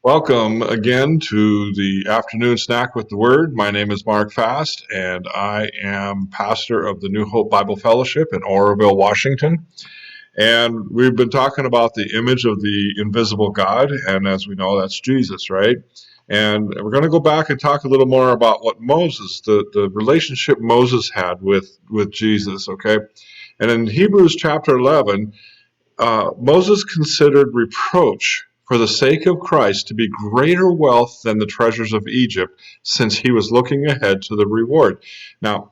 Welcome again to the afternoon snack with the Word. My name is Mark Fast, and I am pastor of the New Hope Bible Fellowship in Oroville, Washington. And we've been talking about the image of the invisible God, and as we know, that's Jesus, right? And we're going to go back and talk a little more about what Moses, the relationship Moses had with Jesus, okay? And in Hebrews chapter 11, Moses considered reproach for the sake of Christ to be greater wealth than the treasures of Egypt, since he was looking ahead to the reward. Now,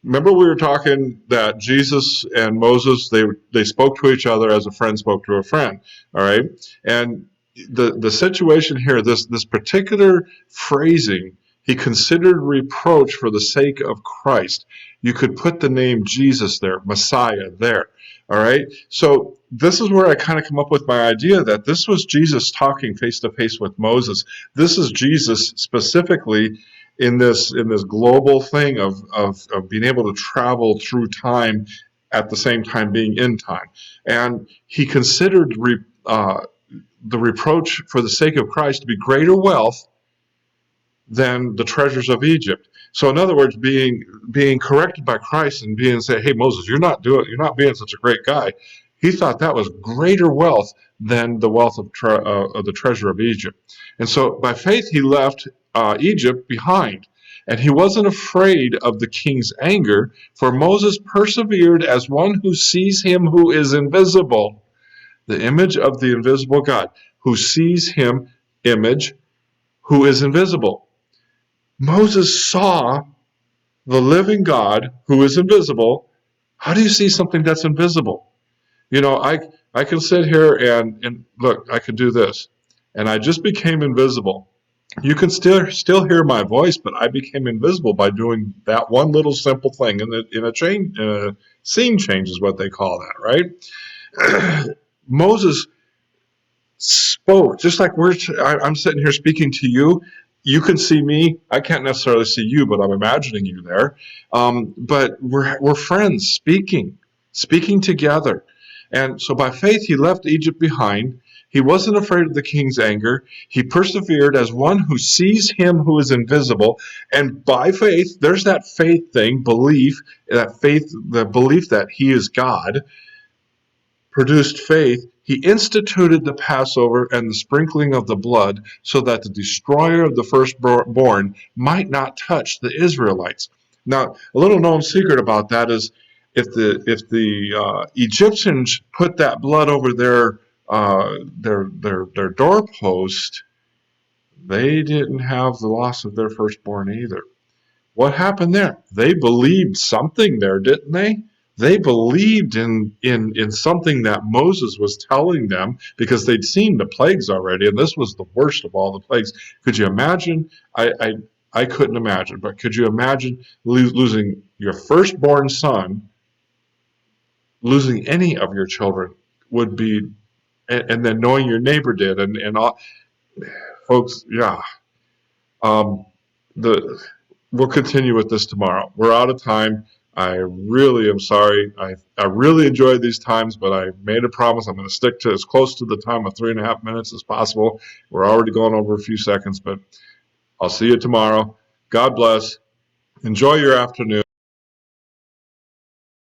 remember we were talking that Jesus and Moses, they spoke to each other as a friend spoke to a friend, all right? And the situation here, this particular phrasing, he considered reproach for the sake of Christ. You could put the name Jesus there, Messiah there. All right. So this is where I kind of come up with my idea that this was Jesus talking face to face with Moses. This is Jesus specifically in this global thing of being able to travel through time at the same time being in time. And he considered the reproach for the sake of Christ to be greater wealth than the treasures of Egypt. So in other words, being corrected by Christ and being say, "Hey Moses, you're not being such a great guy." He thought that was greater wealth than the wealth of the treasure of Egypt. And so by faith he left Egypt behind. And he wasn't afraid of the king's anger, for Moses persevered as one who sees him who is invisible, the image of the invisible God, who sees him, image, who is invisible. Moses saw the living God who is invisible. How do you see something that's invisible? You know, I can sit here and look, I could do this. And I just became invisible. You can still hear my voice, but I became invisible by doing that one little simple thing. In a scene change is what they call that, right? Moses spoke, just like I'm sitting here speaking to you. You can see me. I can't necessarily see you, but I'm imagining you there. But we're friends speaking together. And so by faith, he left Egypt behind. He wasn't afraid of the king's anger. He persevered as one who sees him who is invisible. And by faith, there's that faith thing, belief, the belief that he is God produced faith. He instituted the Passover and the sprinkling of the blood so that the destroyer of the firstborn might not touch the Israelites. Now, a little known secret about that is if the Egyptians put that blood over their doorpost, they didn't have the loss of their firstborn either. What happened there? They believed something there, didn't they? They believed in something that Moses was telling them because they'd seen the plagues already, and this was the worst of all the plagues. Could you imagine? I couldn't imagine, but could you imagine losing your firstborn son, losing any of your children would be, and then knowing your neighbor did, and all, folks, yeah. We'll continue with this tomorrow. We're out of time. I really am sorry. I really enjoyed these times, but I made a promise I'm going to stick to as close to the time of 3.5 minutes as possible. We're already going over a few seconds, but I'll see you tomorrow. God bless. Enjoy your afternoon.